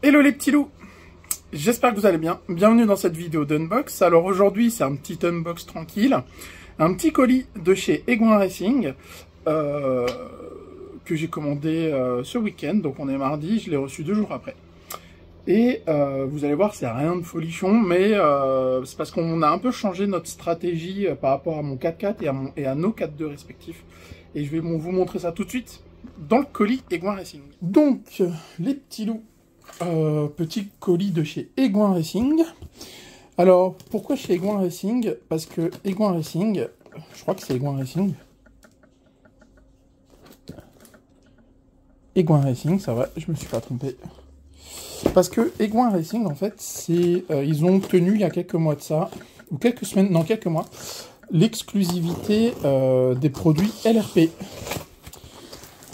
Hello les petits loups, j'espère que vous allez bien. Bienvenue dans cette vidéo d'unbox. Alors aujourd'hui c'est un petit unbox tranquille, un petit colis de chez Egouin Racing que j'ai commandé ce week-end, donc on est mardi, je l'ai reçu 2 jours après. Et vous allez voir, c'est rien de folichon, mais c'est parce qu'on a un peu changé notre stratégie par rapport à mon 4x4 et à nos 4x2 respectifs. Et je vais vous montrer ça tout de suite dans le colis Egouin Racing. Donc les petits loups, petit colis de chez Egouin Racing. Alors, pourquoi chez Egouin Racing? Parce que Egouin Racing, je crois que c'est Egouin Racing. Egouin Racing, ça va, je me suis pas trompé. Parce que Egouin Racing, en fait, c'est ils ont obtenu il y a quelques mois de ça, ou quelques semaines, non, quelques mois, l'exclusivité des produits LRP.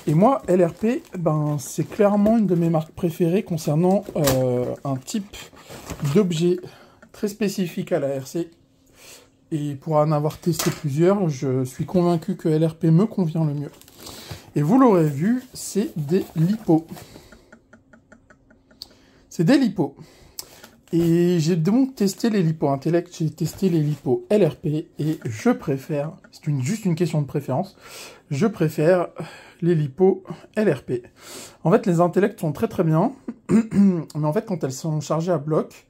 Et moi, LRP, ben, c'est clairement une de mes marques préférées concernant un type d'objet très spécifique à la RC. Et pour en avoir testé plusieurs, je suis convaincu que LRP me convient le mieux. Et vous l'aurez vu, c'est des lipos. C'est des lipos. Et j'ai donc testé les lipos Intellect, j'ai testé les lipos LRP, et je préfère, c'est juste une question de préférence, je préfère les lipos LRP. En fait, les Intellect sont très très bien, mais en fait, quand elles sont chargées à bloc,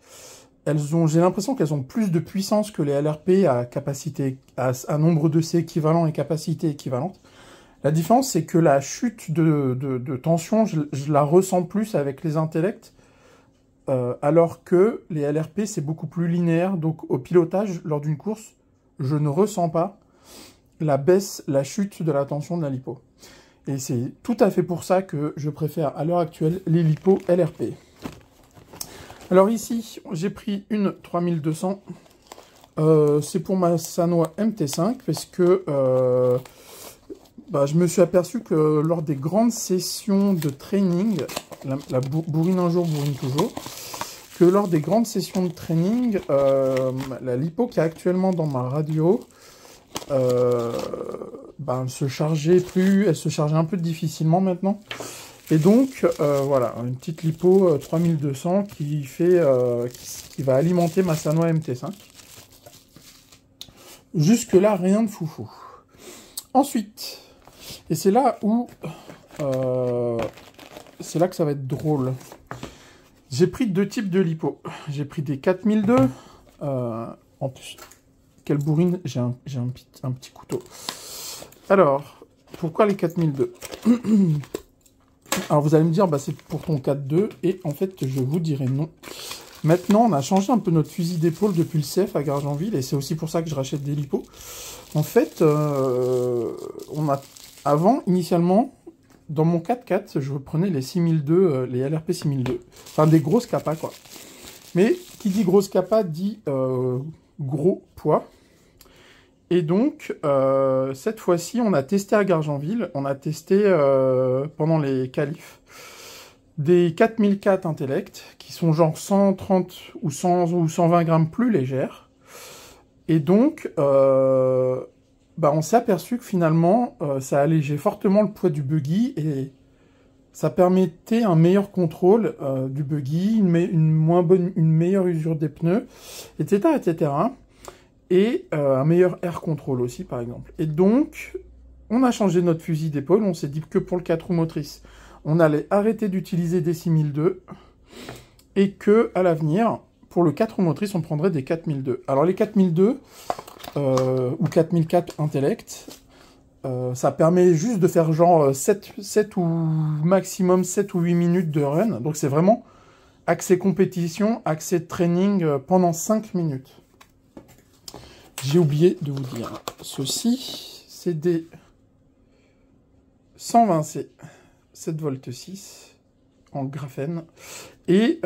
j'ai l'impression qu'elles ont plus de puissance que les LRP à capacité, à nombre de C équivalent et capacité équivalente. La différence, c'est que la chute de tension, je la ressens plus avec les Intellect, alors que les LRP, c'est beaucoup plus linéaire. Donc, au pilotage, lors d'une course, je ne ressens pas la chute de la tension de la lipo. Et c'est tout à fait pour ça que je préfère, à l'heure actuelle, les lipos LRP. Alors ici, j'ai pris une 3200. C'est pour ma Sanwa MT5, parce que je me suis aperçu que lors des grandes sessions de training, la bourrine un jour, bourrine toujours, que lors des grandes sessions de training, la lipo qui est actuellement dans ma radio, elle se chargeait un peu difficilement maintenant. Et donc, voilà, une petite lipo 3200 qui va alimenter ma Sanwa MT5. Jusque-là, rien de foufou. Ensuite, et c'est là où c'est là que ça va être drôle. J'ai pris 2 types de lipo. J'ai pris des 4002. En plus, quelle bourrine, j'ai un petit couteau. Alors, pourquoi les 4002? Alors vous allez me dire, c'est pour ton 4.2, et en fait, je vous dirai non. Maintenant, on a changé un peu notre fusil d'épaule depuis le CF à Gargenville, et c'est aussi pour ça que je rachète des lipos. En fait, avant, initialement, dans mon 4x4, je prenais les 6002, les LRP 6002. Enfin, des grosses capas, quoi. Mais, qui dit grosse capa, dit gros poids. Et donc, cette fois-ci, on a testé à Gargenville, on a testé pendant les qualifs des 4004 Intellect, qui sont genre 130 ou 100 ou 120 grammes plus légères. Et donc, on s'est aperçu que finalement, ça allégeait fortement le poids du buggy, et ça permettait un meilleur contrôle du buggy, une meilleure usure des pneus, etc., etc., et un meilleur air control aussi, par exemple. Et donc, on a changé notre fusil d'épaule, on s'est dit que pour le 4 roues motrices, on allait arrêter d'utiliser des 6002, et que, à l'avenir, pour le 4 roues motrices, on prendrait des 4002. Alors, les 4002, ou 4004 Intellect, ça permet juste de faire genre 7 ou maximum 7 ou 8 minutes de run. Donc, c'est vraiment accès compétition, accès training pendant 5 minutes. J'ai oublié de vous dire, ceci, c'est des 120C, 7,6 V en graphène. Et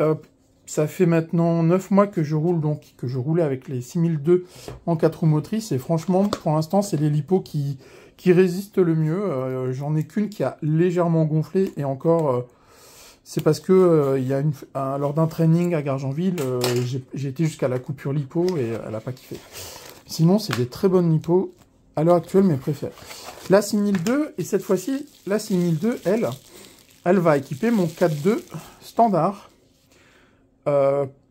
ça fait maintenant 9 mois que je roule, donc que je roulais avec les 6002 en 4 roues motrices. Et franchement, pour l'instant, c'est les lipos qui résistent le mieux. J'en ai qu'une qui a légèrement gonflé, et encore... c'est parce que lors d'un training à Gargenville, j'ai été jusqu'à la coupure lipo et elle n'a pas kiffé. Sinon, c'est des très bonnes lipos. À l'heure actuelle, mes préférées. La 6002, et cette fois-ci, la 6002, elle va équiper mon 4.2 standard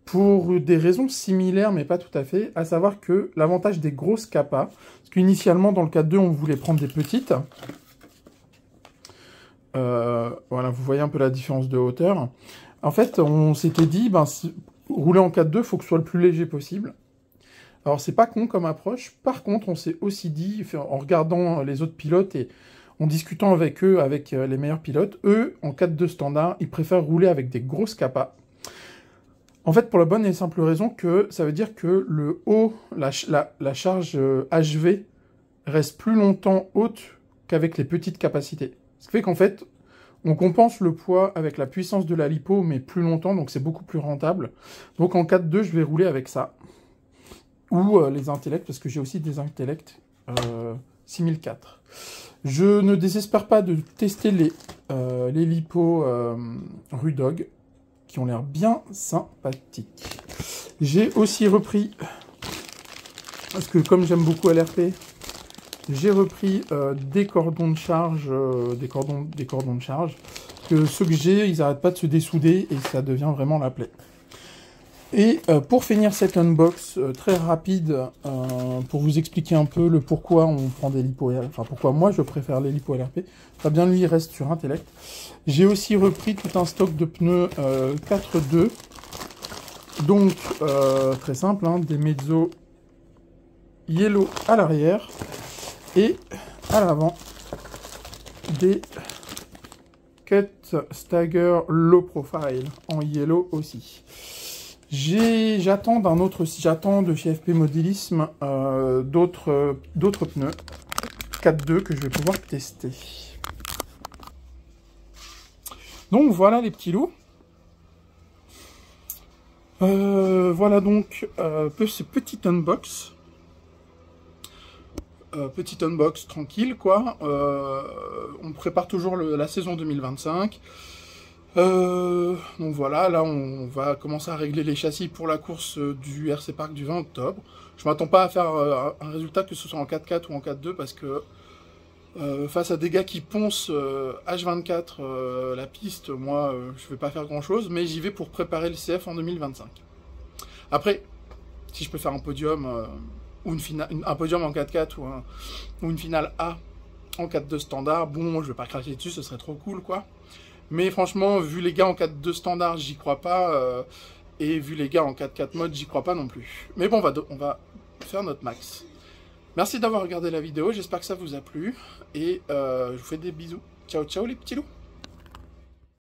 pour des raisons similaires, mais pas tout à fait, à savoir que l'avantage des grosses capas, parce qu'initialement, dans le 4.2, on voulait prendre des petites. Voilà, vous voyez un peu la différence de hauteur. En fait, on s'était dit, ben, rouler en 4.2, il faut que ce soit le plus léger possible. Alors, c'est pas con comme approche. Par contre, on s'est aussi dit, en regardant les autres pilotes et en discutant avec eux, avec les meilleurs pilotes, eux, en 4.2 standard, ils préfèrent rouler avec des grosses capas. En fait, pour la bonne et simple raison que ça veut dire que le haut, la charge HV reste plus longtemps haute qu'avec les petites capacités. Ce qui fait qu'en fait, on compense le poids avec la puissance de la lipo, mais plus longtemps, donc c'est beaucoup plus rentable. Donc en 4.2, je vais rouler avec ça. Ou les intellects, parce que j'ai aussi des intellects 6004. Je ne désespère pas de tester les lipos Rudog, qui ont l'air bien sympathiques. J'ai aussi repris, parce que comme j'aime beaucoup LRP, j'ai repris des cordons de charge, des cordons de charge, que ceux que j'ai, ils n'arrêtent pas de se dessouder et ça devient vraiment la plaie. Et pour finir cet unbox très rapide, pour vous expliquer un peu le pourquoi on prend des lipo LRP, enfin pourquoi moi je préfère les lipo LRP, Fabien lui reste sur Intellect. J'ai aussi repris tout un stock de pneus 4.2, donc très simple, hein, des mezzo yellow à l'arrière et à l'avant des Cut Stagger Low Profile en yellow aussi. J'attends de chez FP Modélisme d'autres pneus 4.2 que je vais pouvoir tester. Donc voilà les petits loups. Voilà donc ce petit unbox. Petit unbox tranquille quoi. On prépare toujours la saison 2025. Donc voilà, là on va commencer à régler les châssis pour la course du RC Park du 20 octobre. Je m'attends pas à faire un résultat que ce soit en 4.4 ou en 4.2 parce que face à des gars qui poncent H24 la piste, moi je vais pas faire grand chose, mais j'y vais pour préparer le CF en 2025. Après, si je peux faire un podium ou un podium en 4.4 ou une finale A en 4.2 standard, bon je vais pas cracher dessus, ce serait trop cool quoi. Mais franchement, vu les gars en 4.2 standard, j'y crois pas. Et vu les gars en 4.4 mode, j'y crois pas non plus. Mais bon, on va faire notre max. Merci d'avoir regardé la vidéo, j'espère que ça vous a plu. Et je vous fais des bisous. Ciao, ciao les petits loups.